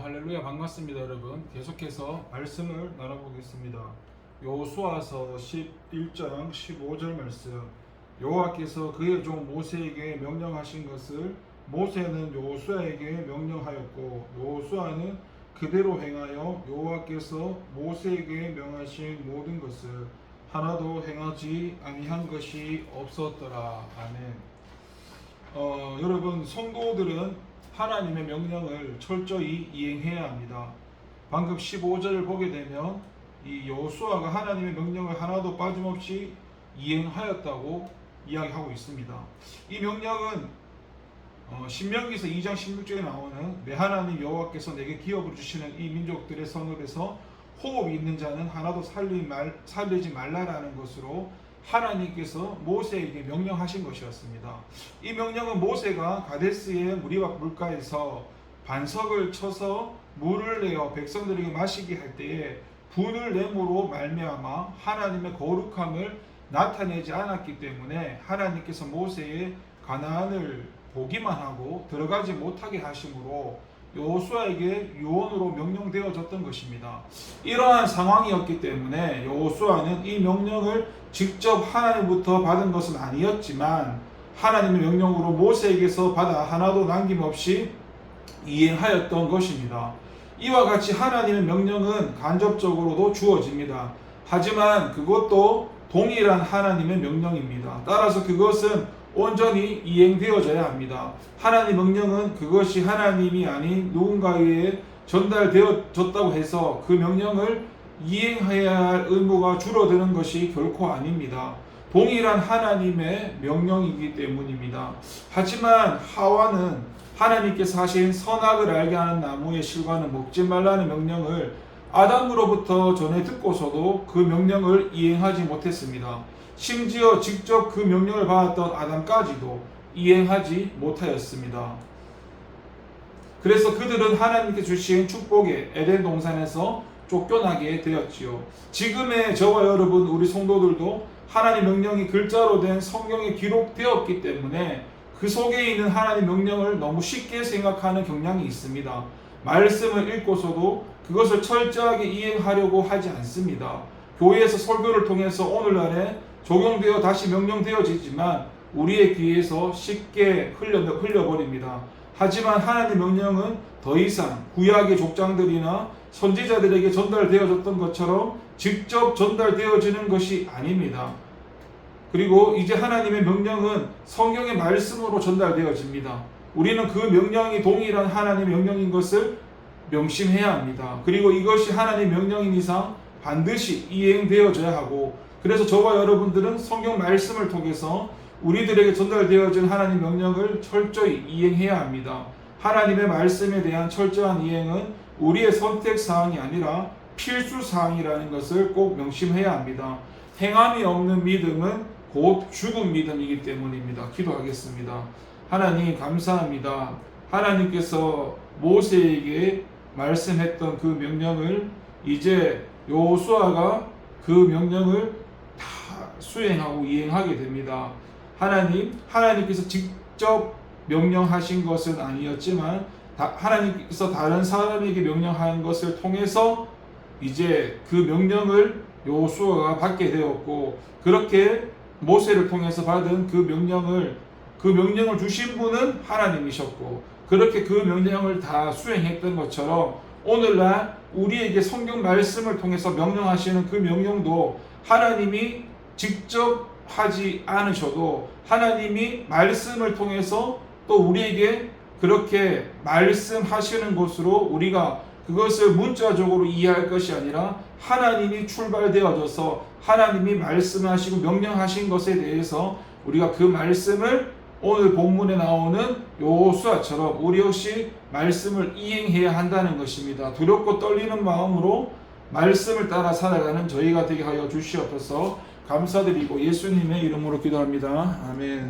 할렐루야, 반갑습니다. 여러분, 계속해서 말씀을 나눠보겠습니다. 여호수아서 11장 15절 말씀. 여호와께서 그의 종 모세에게 명령하신 것을 모세는 여호수아에게 명령하였고 여호수아는 그대로 행하여 여호와께서 모세에게 명하신 모든 것을 하나도 행하지 아니한 것이 없었더라. 아멘. 여러분, 성도들은 하나님의 명령을 철저히 이행해야 합니다. 방금 15절을 보게 되면 이 여호수아가 하나님의 명령을 하나도 빠짐없이 이행하였다고 이야기하고 있습니다. 이 명령은 신명기서 2장 16절에 나오는 내 하나님 여호와께서 내게 기업을 주시는 이 민족들의 성읍에서 호흡이 있는 자는 하나도 살리지 말라라는 것으로 하나님께서 모세에게 명령하신 것이었습니다. 이 명령은 모세가 가데스의 무리박 물가에서 반석을 쳐서 물을 내어 백성들에게 마시게 할 때에 분을 내므로 말미암아 하나님의 거룩함을 나타내지 않았기 때문에 하나님께서 모세의 가나안을 보기만 하고 들어가지 못하게 하심으로 여호수아에게 유언으로 명령되어졌던 것입니다. 이러한 상황이었기 때문에 여호수아는 이 명령을 직접 하나님부터 받은 것은 아니었지만 하나님의 명령으로 모세에게서 받아 하나도 남김없이 이행하였던 것입니다. 이와 같이 하나님의 명령은 간접적으로도 주어집니다. 하지만 그것도 동일한 하나님의 명령입니다. 따라서 그것은 온전히 이행되어져야 합니다. 하나님의 명령은 그것이 하나님이 아닌 누군가에게 전달되어졌다고 해서 그 명령을 이행해야 할 의무가 줄어드는 것이 결코 아닙니다. 동일한 하나님의 명령이기 때문입니다. 하지만 하와는 하나님께서 하신 선악을 알게 하는 나무의 실과는 먹지 말라는 명령을 아담으로부터 전해 듣고서도 그 명령을 이행하지 못했습니다. 심지어 직접 그 명령을 받았던 아담까지도 이행하지 못하였습니다. 그래서 그들은 하나님께 주신 축복의 에덴 동산에서 쫓겨나게 되었지요. 지금의 저와 여러분, 우리 성도들도 하나님 명령이 글자로 된 성경에 기록되었기 때문에 그 속에 있는 하나님 명령을 너무 쉽게 생각하는 경향이 있습니다. 말씀을 읽고서도 그것을 철저하게 이행하려고 하지 않습니다. 교회에서 설교를 통해서 오늘날에 적용되어 다시 명령되어지지만 우리의 귀에서 쉽게 흘려버립니다. 하지만 하나님의 명령은 더 이상 구약의 족장들이나 선지자들에게 전달되어졌던 것처럼 직접 전달되어지는 것이 아닙니다. 그리고 이제 하나님의 명령은 성경의 말씀으로 전달되어집니다. 우리는 그 명령이 동일한 하나님의 명령인 것을 명심해야 합니다. 그리고 이것이 하나님의 명령인 이상 반드시 이행되어져야 하고, 그래서 저와 여러분들은 성경 말씀을 통해서 우리들에게 전달되어진 하나님 명령을 철저히 이행해야 합니다. 하나님의 말씀에 대한 철저한 이행은 우리의 선택사항이 아니라 필수사항이라는 것을 꼭 명심해야 합니다. 행함이 없는 믿음은 곧 죽은 믿음이기 때문입니다. 기도하겠습니다. 하나님 감사합니다. 하나님께서 모세에게 말씀했던 그 명령을 이제 여호수아가 그 명령을 다 수행하고 이행하게 됩니다. 하나님께서 직접 명령하신 것은 아니었지만 하나님께서 다른 사람에게 명령한 것을 통해서 이제 그 명령을 여호수아가 받게 되었고, 그렇게 모세를 통해서 받은 그 명령을 주신 분은 하나님이셨고, 그렇게 그 명령을 다 수행했던 것처럼 오늘날 우리에게 성경 말씀을 통해서 명령하시는 그 명령도 하나님이 직접 하지 않으셔도 하나님이 말씀을 통해서 또 우리에게 그렇게 말씀하시는 것으로 우리가 그것을 문자적으로 이해할 것이 아니라 하나님이 출발되어져서 하나님이 말씀하시고 명령하신 것에 대해서 우리가 그 말씀을 오늘 본문에 나오는 여호수아처럼 우리 역시 말씀을 이행해야 한다는 것입니다. 두렵고 떨리는 마음으로 말씀을 따라 살아가는 저희가 되게 하여 주시옵소서. 감사드리고 예수님의 이름으로 기도합니다. 아멘.